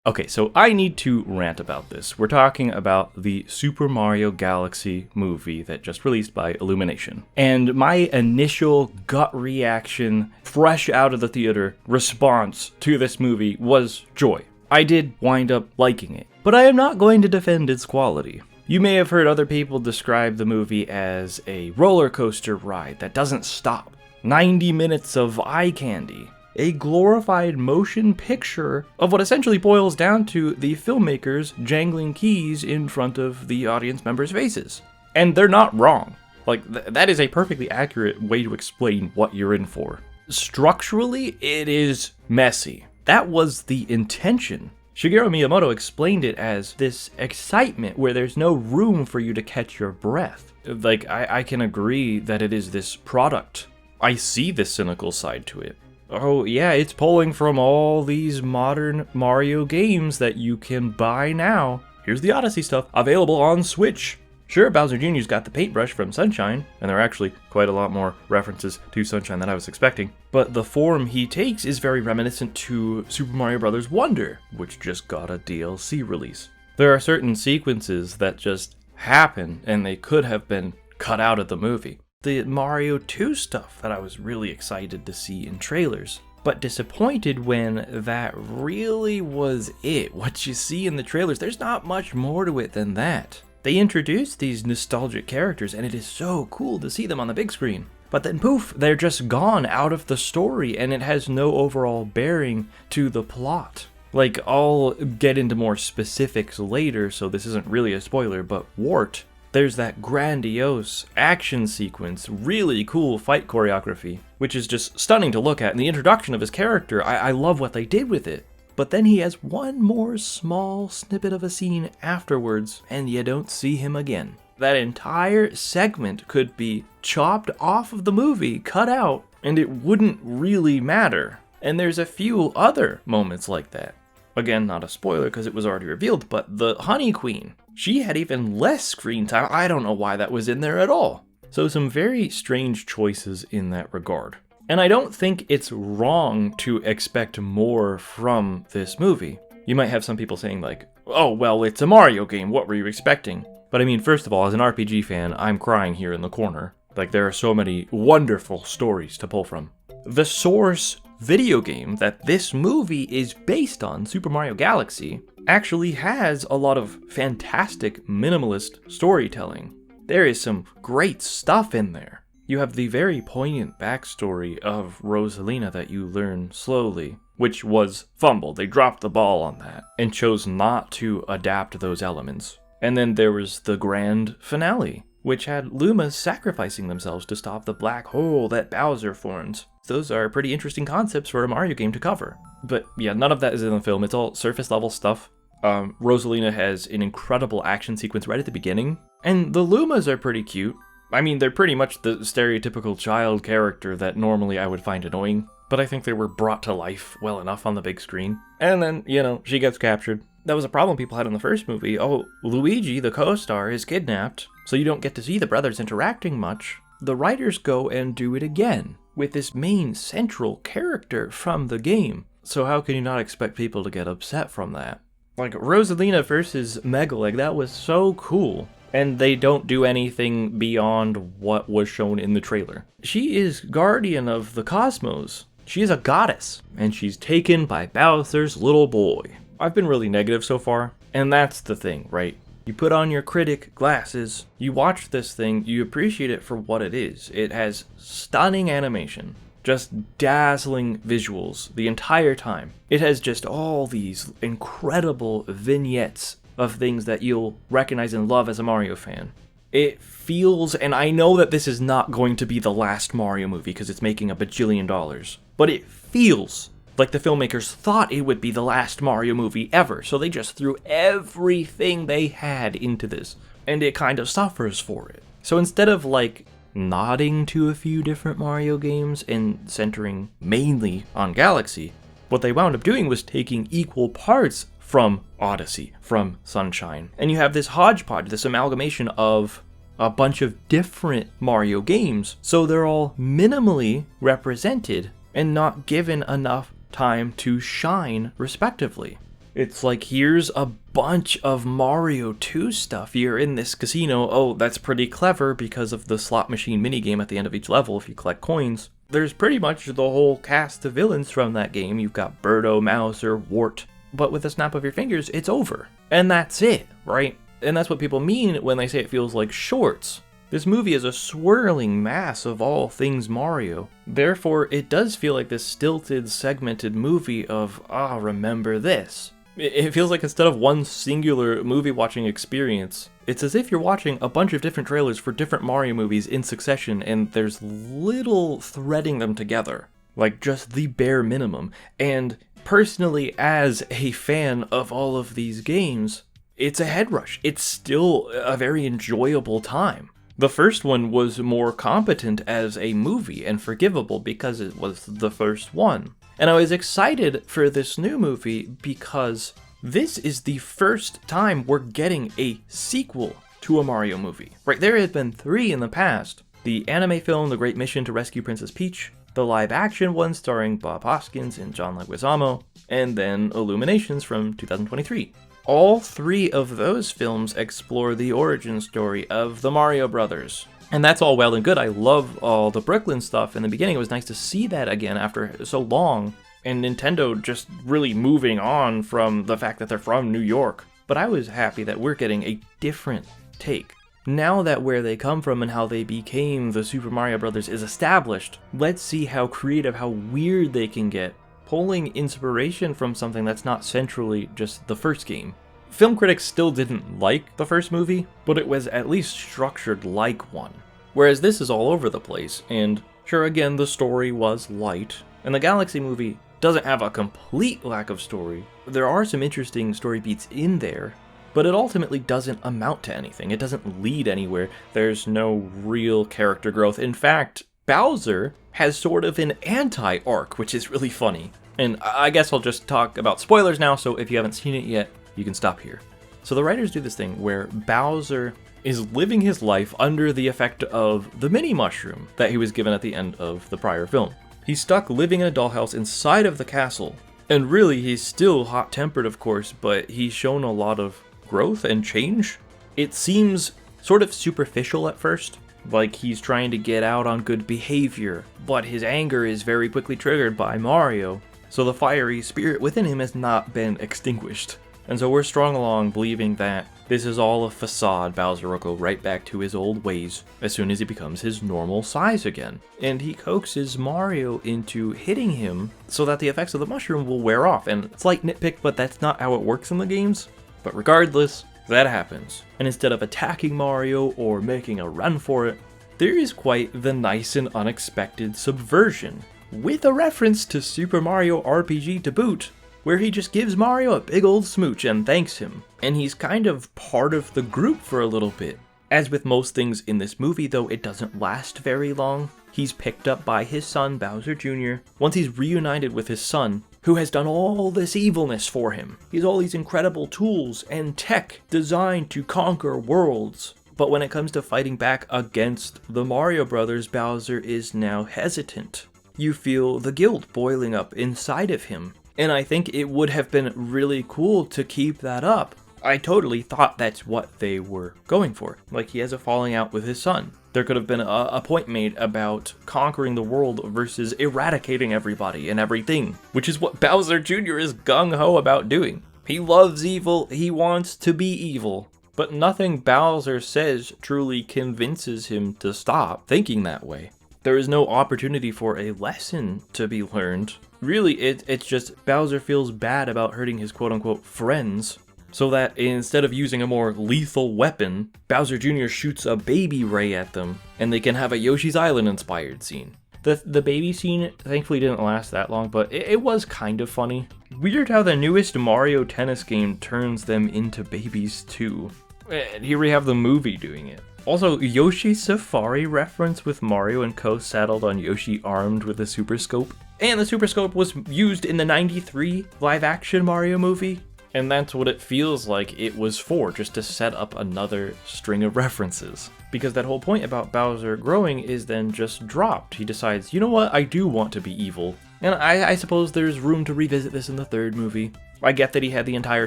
Okay, so I need to rant about this. We're talking about the Super Mario Galaxy movie that just released by Illumination. And my initial gut reaction, fresh out of the theater, response to this movie was joy. I did wind up liking it, but I am not going to defend its quality. You may have heard other people describe the movie as a roller coaster ride that doesn't stop. 90 minutes of eye candy. A glorified motion picture of what essentially boils down to the filmmakers jangling keys in front of the audience members' faces. And they're not wrong. Like, that is a perfectly accurate way to explain what you're in for. Structurally, it is messy. That was the intention. Shigeru Miyamoto explained it as this excitement where there's no room for you to catch your breath. Like, I can agree that it is this product. I see the cynical side to it. Oh yeah, it's pulling from all these modern Mario games that you can buy now. Here's the Odyssey stuff, available on Switch. Sure, Bowser Jr.'s got the paintbrush from Sunshine, and there are actually quite a lot more references to Sunshine than I was expecting, but the form he takes is very reminiscent to Super Mario Bros. Wonder, which just got a DLC release. There are certain sequences that just happen, and they could have been cut out of the movie. The Mario 2 stuff that I was really excited to see in trailers, but disappointed when that really was it. What you see in the trailers, there's not much more to it than that. They introduced these nostalgic characters and it is so cool to see them on the big screen. But then poof, they're just gone out of the story and it has no overall bearing to the plot. Like, I'll get into more specifics later, so this isn't really a spoiler, but Wart, there's that grandiose action sequence, really cool fight choreography, which is just stunning to look at, and the introduction of his character, I love what they did with it. But then he has one more small snippet of a scene afterwards, and you don't see him again. That entire segment could be chopped off of the movie, cut out, and it wouldn't really matter. And there's a few other moments like that. Again, not a spoiler because it was already revealed, but the Honey Queen, she had even less screen time. I don't know why that was in there at all. So some very strange choices in that regard. And I don't think it's wrong to expect more from this movie. You might have some people saying like, oh, well, it's a Mario game, what were you expecting? But I mean, first of all, as an RPG fan, I'm crying here in the corner. Like, there are so many wonderful stories to pull from. The source video game that this movie is based on, Super Mario Galaxy, actually has a lot of fantastic minimalist storytelling. There is some great stuff in there. You have the very poignant backstory of Rosalina that you learn slowly, which was fumbled. They dropped the ball on that and chose not to adapt those elements. And then there was the grand finale, which had Lumas sacrificing themselves to stop the black hole that Bowser forms. Those are pretty interesting concepts for a Mario game to cover. But yeah, none of that is in the film. It's all surface level stuff. Rosalina has an incredible action sequence right at the beginning. And the Lumas are pretty cute. I mean, they're pretty much the stereotypical child character that normally I would find annoying. But I think they were brought to life well enough on the big screen. And then, you know, she gets captured. That was a problem people had in the first movie. Oh, Luigi, the co-star, is kidnapped, so you don't get to see the brothers interacting much. The writers go and do it again with this main central character from the game. So how can you not expect people to get upset from that? Like, Rosalina versus Megaleg, that was so cool. And they don't do anything beyond what was shown in the trailer. She is guardian of the cosmos. She is a goddess, and she's taken by Bowser's little boy. I've been really negative so far, and that's the thing, right? You put on your critic glasses, you watch this thing, you appreciate it for what it is. It has stunning animation, just dazzling visuals the entire time. It has just all these incredible vignettes of things that you'll recognize and love as a Mario fan. It feels, and I know that this is not going to be the last Mario movie because it's making $1 bajillion, but it feels like the filmmakers thought it would be the last Mario movie ever, so they just threw everything they had into this, and it kind of suffers for it. So instead of like nodding to a few different Mario games and centering mainly on Galaxy, what they wound up doing was taking equal parts from Odyssey, from Sunshine. And you have this hodgepodge, this amalgamation of a bunch of different Mario games, so they're all minimally represented and not given enough time to shine, respectively. It's like, here's a bunch of Mario 2 stuff. You're in this casino. Oh, that's pretty clever because of the slot machine minigame at the end of each level if you collect coins. There's pretty much the whole cast of villains from that game. You've got Birdo, Mouser, Wart. But with a snap of your fingers, it's over. And that's it, right? And that's what people mean when they say it feels like shorts. This movie is a swirling mass of all things Mario. Therefore, it does feel like this stilted, segmented movie of, remember this. It feels like instead of one singular movie watching experience, it's as if you're watching a bunch of different trailers for different Mario movies in succession, and there's little threading them together. Like, just the bare minimum. And personally, as a fan of all of these games, it's a head rush. It's still a very enjoyable time. The first one was more competent as a movie and forgivable because it was the first one. And I was excited for this new movie because this is the first time we're getting a sequel to a Mario movie. Right, there have been 3 in the past. The anime film, The Great Mission to Rescue Princess Peach, the live-action one starring Bob Hoskins and John Leguizamo, and then Illuminations from 2023. All 3 of those films explore the origin story of the Mario Brothers. And that's all well and good. I love all the Brooklyn stuff. In the beginning, it was nice to see that again after so long. And Nintendo just really moving on from the fact that they're from New York. But I was happy that we're getting a different take. Now that where they come from and how they became the Super Mario Brothers is established, let's see how creative, how weird they can get, pulling inspiration from something that's not centrally just the first game. Film critics still didn't like the first movie, but it was at least structured like one. Whereas this is all over the place, and sure, again, the story was light, and the Galaxy movie doesn't have a complete lack of story. There are some interesting story beats in there, but it ultimately doesn't amount to anything. It doesn't lead anywhere. There's no real character growth. In fact, Bowser has sort of an anti-arc, which is really funny. And I guess I'll just talk about spoilers now, so if you haven't seen it yet, you can stop here. So the writers do this thing where Bowser is living his life under the effect of the mini mushroom that he was given at the end of the prior film. He's stuck living in a dollhouse inside of the castle. And really, he's still hot-tempered, of course, but he's shown a lot of growth and change. It seems sort of superficial at first, like he's trying to get out on good behavior, but his anger is very quickly triggered by Mario, so the fiery spirit within him has not been extinguished. And so we're strung along believing that this is all a facade. Bowser will go right back to his old ways as soon as he becomes his normal size again. And he coaxes Mario into hitting him so that the effects of the mushroom will wear off. And slight nitpick, but that's not how it works in the games. But regardless, that happens. And instead of attacking Mario or making a run for it, there is quite the nice and unexpected subversion, with a reference to Super Mario RPG to boot, where he just gives Mario a big old smooch and thanks him. And he's kind of part of the group for a little bit. As with most things in this movie, though, it doesn't last very long. He's picked up by his son, Bowser Jr. Once he's reunited with his son, who has done all this evilness for him. He has all these incredible tools and tech designed to conquer worlds. But when it comes to fighting back against the Mario Brothers, Bowser is now hesitant. You feel the guilt boiling up inside of him. And I think it would have been really cool to keep that up. I totally thought that's what they were going for. Like, he has a falling out with his son. There could have been a point made about conquering the world versus eradicating everybody and everything, which is what Bowser Jr. is gung-ho about doing. He loves evil, he wants to be evil, but nothing Bowser says truly convinces him to stop thinking that way. There is no opportunity for a lesson to be learned. Really, it's just Bowser feels bad about hurting his quote-unquote friends, so that instead of using a more lethal weapon, Bowser Jr. shoots a baby ray at them, and they can have a Yoshi's Island inspired scene. The baby scene thankfully didn't last that long, but it was kind of funny. Weird how the newest Mario Tennis game turns them into babies too. And here we have the movie doing it. Also, Yoshi's Safari reference with Mario and Co. saddled on Yoshi armed with a Super Scope. And the Super Scope was used in the '93 live-action Mario movie. And that's what it feels like it was for, just to set up another string of references. because that whole point about Bowser growing is then just dropped. He decides, you know what, I do want to be evil. And I suppose there's room to revisit this in the third movie. I get that he had the entire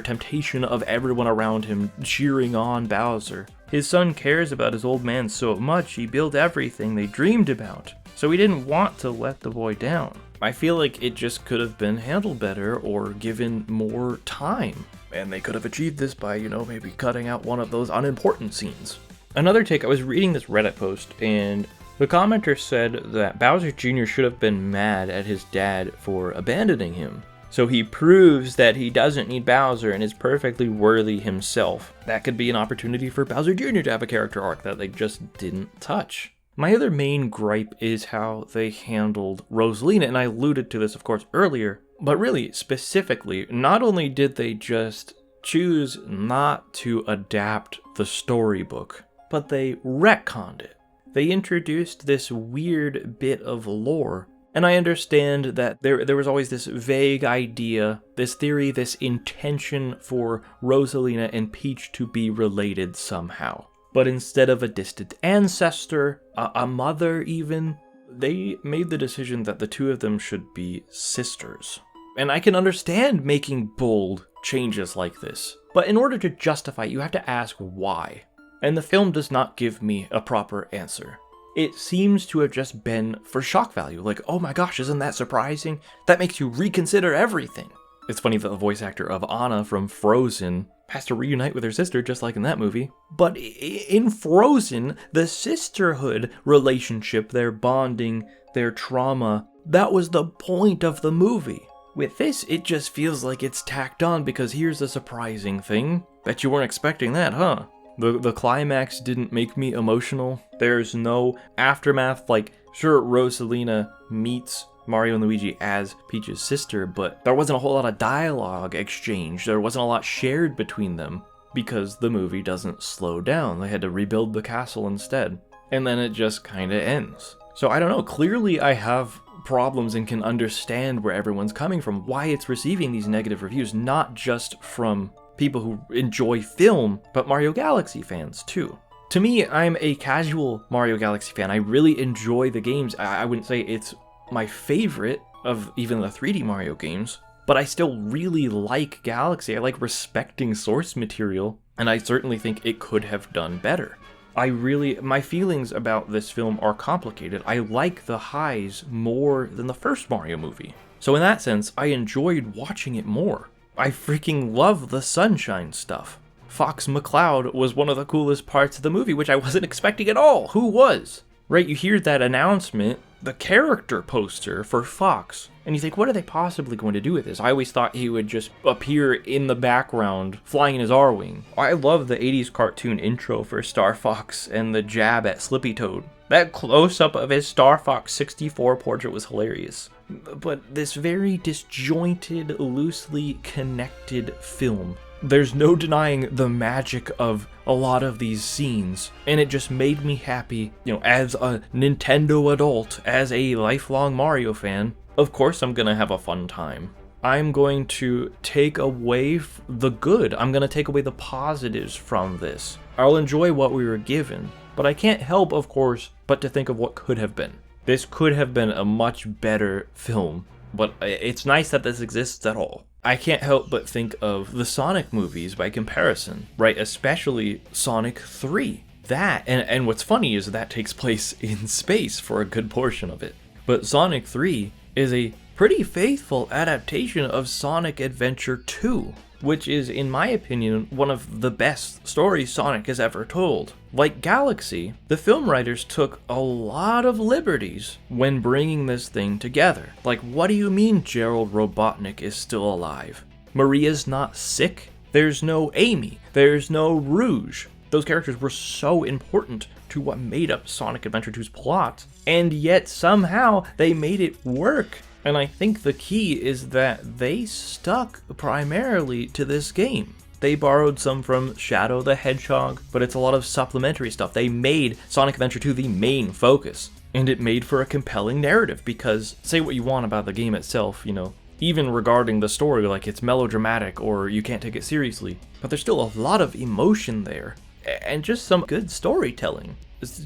temptation of everyone around him cheering on Bowser. His son cares about his old man so much, he built everything they dreamed about. So he didn't want to let the boy down. I feel like it just could have been handled better or given more time. And they could have achieved this by, maybe cutting out one of those unimportant scenes. Another take, I was reading this Reddit post, and the commenter said that Bowser Jr. should have been mad at his dad for abandoning him. So he proves that he doesn't need Bowser and is perfectly worthy himself. That could be an opportunity for Bowser Jr. to have a character arc that they just didn't touch. My other main gripe is how they handled Rosalina, and I alluded to this, of course, earlier, but really, specifically, not only did they just choose not to adapt the storybook, but they retconned it. They introduced this weird bit of lore. And I understand that there was always this vague idea, this theory, this intention for Rosalina and Peach to be related somehow. But instead of a distant ancestor, a mother even, they made the decision that the two of them should be sisters. And I can understand making bold changes like this. But in order to justify it, you have to ask why. And the film does not give me a proper answer. It seems to have just been for shock value, like, oh my gosh, isn't that surprising? That makes you reconsider everything. It's funny that the voice actor of Anna from Frozen has to reunite with her sister, just like in that movie. But in Frozen, the sisterhood relationship, their bonding, their trauma, that was the point of the movie. With this, it just feels like it's tacked on because here's a surprising thing. Bet you weren't expecting that, huh? The climax didn't make me emotional. There's no aftermath, like, sure, Rosalina meets Mario and Luigi as Peach's sister, but there wasn't a whole lot of dialogue exchanged. There wasn't a lot shared between them because the movie doesn't slow down. They had to rebuild the castle instead. And then it just kind of ends. So I don't know, clearly I have problems and can understand where everyone's coming from, why it's receiving these negative reviews, not just from people who enjoy film, but Mario Galaxy fans too. To me, I'm a casual Mario Galaxy fan. I really enjoy the games. I wouldn't say it's my favorite of even the 3D Mario games, but I still really like Galaxy. I like respecting source material, and I certainly think it could have done better. My feelings about this film are complicated. I like the highs more than the first Mario movie. So in that sense, I enjoyed watching it more. I freaking love the sunshine stuff. Fox McCloud was one of the coolest parts of the movie, which I wasn't expecting at all. Who was? Right, you hear that announcement, the character poster for Fox, and you think, what are they possibly going to do with this? I always thought he would just appear in the background, flying in his R-Wing. I love the 80s cartoon intro for Star Fox and the jab at Slippy Toad. That close-up of his Star Fox 64 portrait was hilarious. But this very disjointed, loosely connected film, there's no denying the magic of a lot of these scenes, and it just made me happy, as a Nintendo adult, as a lifelong Mario fan. Of course I'm gonna have a fun time. I'm going to take away the good. I'm gonna take away the positives from this. I'll enjoy what we were given, but I can't help, of course, but to think of what could have been. This could have been a much better film, but it's nice that this exists at all. I can't help but think of the Sonic movies by comparison, right? Especially Sonic 3. That, and what's funny is that takes place in space for a good portion of it. But Sonic 3 is a pretty faithful adaptation of Sonic Adventure 2, which is, in my opinion, one of the best stories Sonic has ever told. Like Galaxy, the film writers took a lot of liberties when bringing this thing together. Like, what do you mean Gerald Robotnik is still alive? Maria's not sick? There's no Amy. There's no Rouge. Those characters were so important to what made up Sonic Adventure 2's plot, and yet somehow they made it work. And I think the key is that they stuck primarily to this game. They borrowed some from Shadow the Hedgehog, but it's a lot of supplementary stuff. They made Sonic Adventure 2 the main focus, and it made for a compelling narrative because, say what you want about the game itself, even regarding the story, like it's melodramatic or you can't take it seriously, but there's still a lot of emotion there. and just some good storytelling.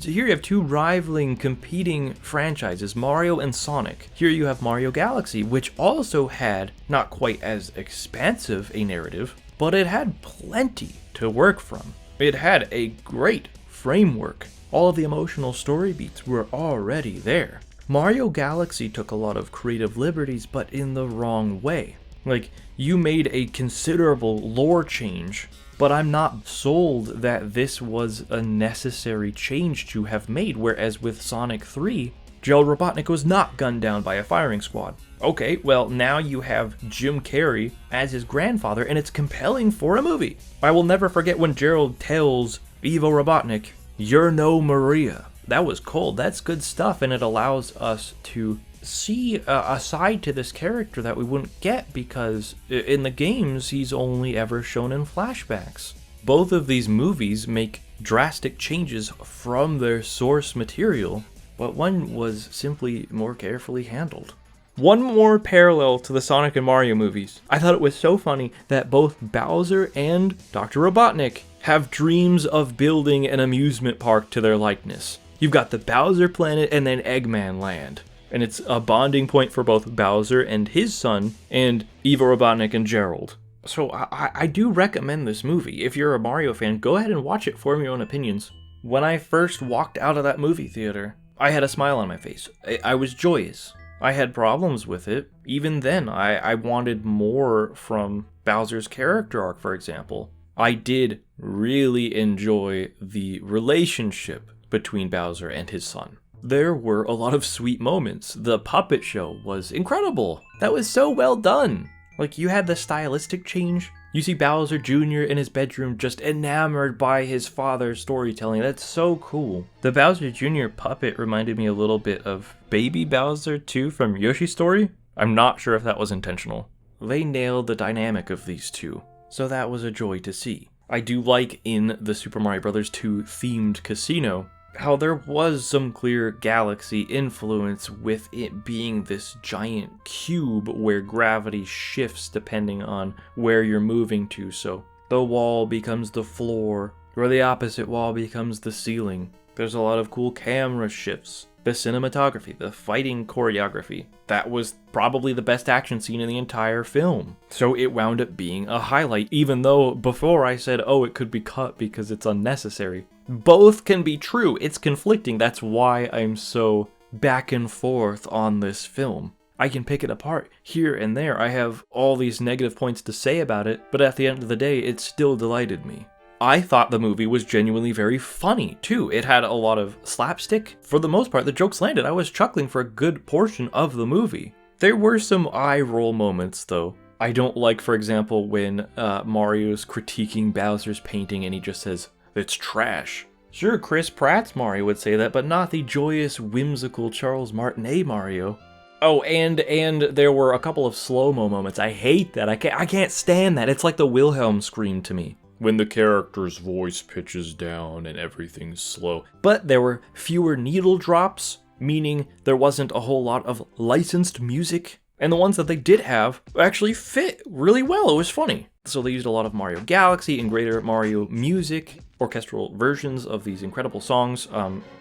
Here you have two rivaling, competing franchises, Mario and Sonic. Here you have Mario Galaxy, which also had not quite as expansive a narrative, but it had plenty to work from. It had a great framework. All of the emotional story beats were already there. Mario Galaxy took a lot of creative liberties, but in the wrong way. Like, you made a considerable lore change, but I'm not sold that this was a necessary change to have made, whereas with Sonic 3, Gerald Robotnik was not gunned down by a firing squad. Okay, well, now you have Jim Carrey as his grandfather, and it's compelling for a movie. I will never forget when Gerald tells Ivo Robotnik, "You're no Maria." That was cold. That's good stuff, and it allows us to see a side to this character that we wouldn't get, because in the games he's only ever shown in flashbacks. Both of these movies make drastic changes from their source material, but one was simply more carefully handled. One more parallel to the Sonic and Mario movies. I thought it was so funny that both Bowser and Dr. Robotnik have dreams of building an amusement park to their likeness. You've got the Bowser planet and then Eggman Land. And it's a bonding point for both Bowser and his son, and Ivo Robotnik and Gerald. So I do recommend this movie. If you're a Mario fan, go ahead and watch it, form your own opinions. When I first walked out of that movie theater, I had a smile on my face. I was joyous. I had problems with it. Even then, I wanted more from Bowser's character arc, for example. I did really enjoy the relationship between Bowser and his son. There were a lot of sweet moments. The puppet show was incredible. That was so well done. Like, you had the stylistic change. You see Bowser Jr. in his bedroom just enamored by his father's storytelling. That's so cool. The Bowser Jr. puppet reminded me a little bit of Baby Bowser 2 from Yoshi's Story. I'm not sure if that was intentional. They nailed the dynamic of these two, so that was a joy to see. I do like in the Super Mario Bros. 2 themed casino how there was some clear galaxy influence, with it being this giant cube where gravity shifts depending on where you're moving to. So the wall becomes the floor, or the opposite wall becomes the ceiling. There's a lot of cool camera shifts. The cinematography, the fighting choreography, that was probably the best action scene in the entire film. So it wound up being a highlight, even though before I said, oh, it could be cut because it's unnecessary. Both can be true. It's conflicting. That's why I'm so back and forth on this film. I can pick it apart here and there. I have all these negative points to say about it, but at the end of the day, it still delighted me. I thought the movie was genuinely very funny, too. It had a lot of slapstick. For the most part, the jokes landed. I was chuckling for a good portion of the movie. There were some eye-roll moments, though. I don't like, for example, when Mario's critiquing Bowser's painting and he just says, "It's trash." Sure, Chris Pratt's Mario would say that, but not the joyous, whimsical Charles Martinet Mario. Oh, and there were a couple of slow-mo moments. I hate that. I can't stand that. It's like the Wilhelm scream to me, when the character's voice pitches down and everything's slow. But there were fewer needle drops, meaning there wasn't a whole lot of licensed music, and the ones that they did have actually fit really well. It was funny. So they used a lot of Mario Galaxy and Greater Mario music, orchestral versions of these incredible songs.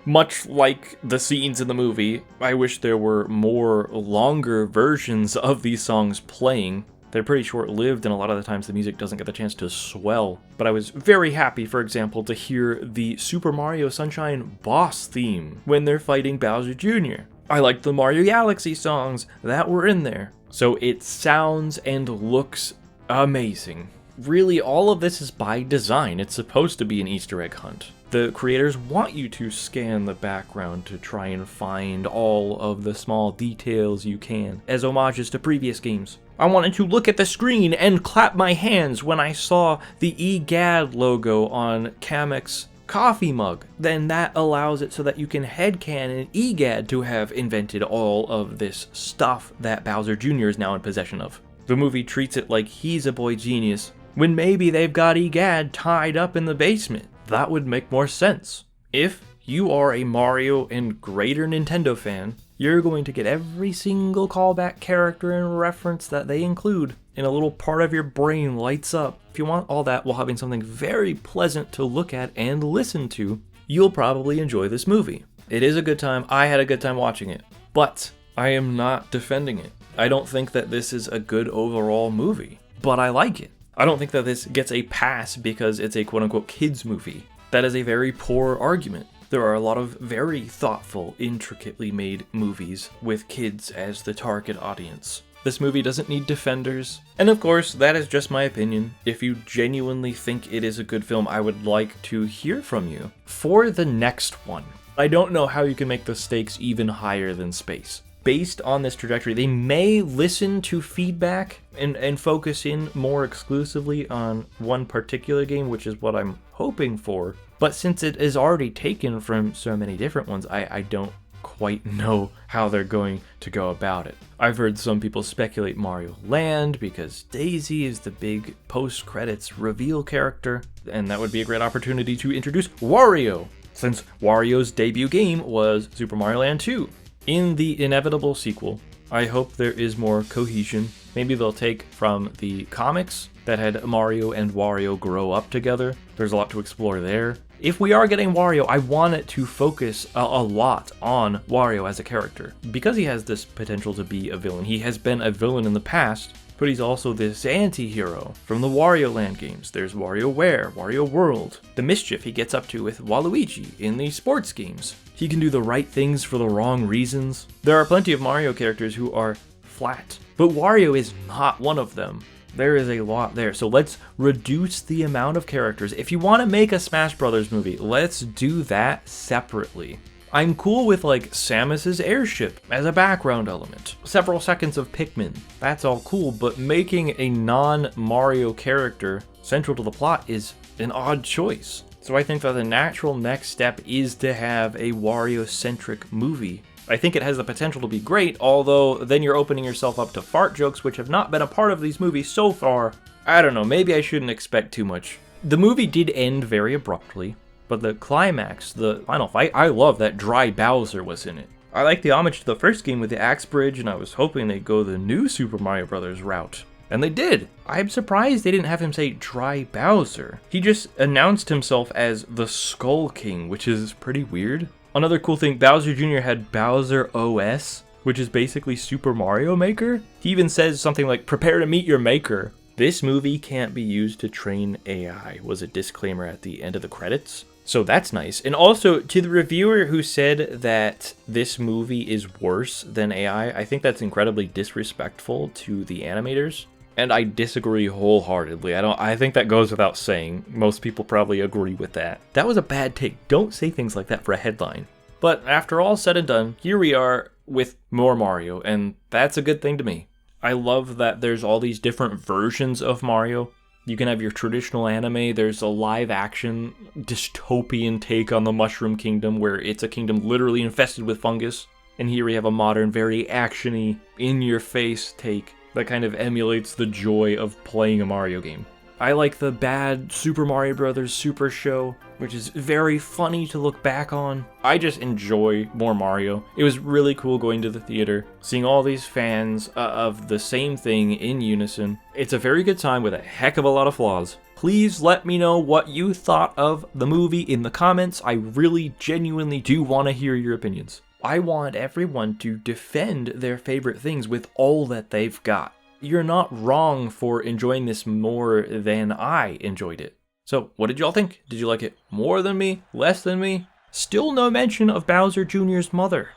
Much like the scenes in the movie, I wish there were more longer versions of these songs playing. They're pretty short-lived, and a lot of the times the music doesn't get the chance to swell. But I was very happy, for example, to hear the Super Mario Sunshine boss theme when they're fighting Bowser Jr. I liked the Mario Galaxy songs that were in there. So it sounds and looks amazing. Really, all of this is by design. It's supposed to be an Easter egg hunt. The creators want you to scan the background to try and find all of the small details you can as homages to previous games. I wanted to look at the screen and clap my hands when I saw the EGAD logo on Kamek's coffee mug. Then that allows it so that you can headcanon EGAD to have invented all of this stuff that Bowser Jr. is now in possession of. The movie treats it like he's a boy genius, when maybe they've got EGAD tied up in the basement. That would make more sense. If you are a Mario and Greater Nintendo fan, you're going to get every single callback character and reference that they include, and a little part of your brain lights up. If you want all that while having something very pleasant to look at and listen to, you'll probably enjoy this movie. It is a good time. I had a good time watching it, but I am not defending it. I don't think that this is a good overall movie, but I like it. I don't think that this gets a pass because it's a quote-unquote kids movie. That is a very poor argument. There are a lot of very thoughtful, intricately made movies with kids as the target audience. This movie doesn't need defenders. And of course, that is just my opinion. If you genuinely think it is a good film, I would like to hear from you. For the next one, I don't know how you can make the stakes even higher than space. Based on this trajectory, they may listen to feedback and focus in more exclusively on one particular game, which is what I'm hoping for. But since it is already taken from so many different ones, I don't quite know how they're going to go about it. I've heard some people speculate Mario Land because Daisy is the big post-credits reveal character, and that would be a great opportunity to introduce Wario, since Wario's debut game was Super Mario Land 2. In the inevitable sequel, I hope there is more cohesion. Maybe they'll take from the comics that had Mario and Wario grow up together. There's a lot to explore there. If we are getting Wario, I want it to focus a lot on Wario as a character, because he has this potential to be a villain. He has been a villain in the past, but he's also this anti-hero from the Wario Land games. There's WarioWare, Wario World, the mischief he gets up to with Waluigi in the sports games. He can do the right things for the wrong reasons. There are plenty of Mario characters who are flat, but Wario is not one of them. There is a lot there, so let's reduce the amount of characters. If you want to make a Smash Brothers movie, let's do that separately. I'm cool with like Samus's airship as a background element. Several seconds of Pikmin, that's all cool, but making a non-Mario character central to the plot is an odd choice. So I think that the natural next step is to have a Wario-centric movie. I think it has the potential to be great, although then you're opening yourself up to fart jokes, which have not been a part of these movies so far. I don't know, maybe I shouldn't expect too much. The movie did end very abruptly, but the climax, the final fight, I love that Dry Bowser was in it. I like the homage to the first game with the axe bridge, and I was hoping they'd go the new Super Mario Bros. Route. And they did. I'm surprised they didn't have him say Dry Bowser. He just announced himself as the Skull King, which is pretty weird. Another cool thing, Bowser Jr. had Bowser OS, which is basically Super Mario Maker. He even says something like, prepare to meet your maker. This movie can't be used to train AI, was a disclaimer at the end of the credits. So that's nice. And also, to the reviewer who said that this movie is worse than AI, I think that's incredibly disrespectful to the animators. And I disagree wholeheartedly. I think that goes without saying. Most people probably agree with that. That was a bad take. Don't say things like that for a headline. But after all said and done, here we are with more Mario, and that's a good thing to me. I love that there's all these different versions of Mario. You can have your traditional anime, there's a live action dystopian take on the Mushroom Kingdom where it's a kingdom literally infested with fungus. And here we have a modern, very action-y, in-your-face take that kind of emulates the joy of playing a Mario game. I like the bad Super Mario Bros. Super Show, which is very funny to look back on. I just enjoy more Mario. It was really cool going to the theater, seeing all these fans of the same thing in unison. It's a very good time with a heck of a lot of flaws. Please let me know what you thought of the movie in the comments. I really genuinely do want to hear your opinions. I want everyone to defend their favorite things with all that they've got. You're not wrong for enjoying this more than I enjoyed it. So, what did y'all think? Did you like it more than me? Less than me? Still no mention of Bowser Jr.'s mother.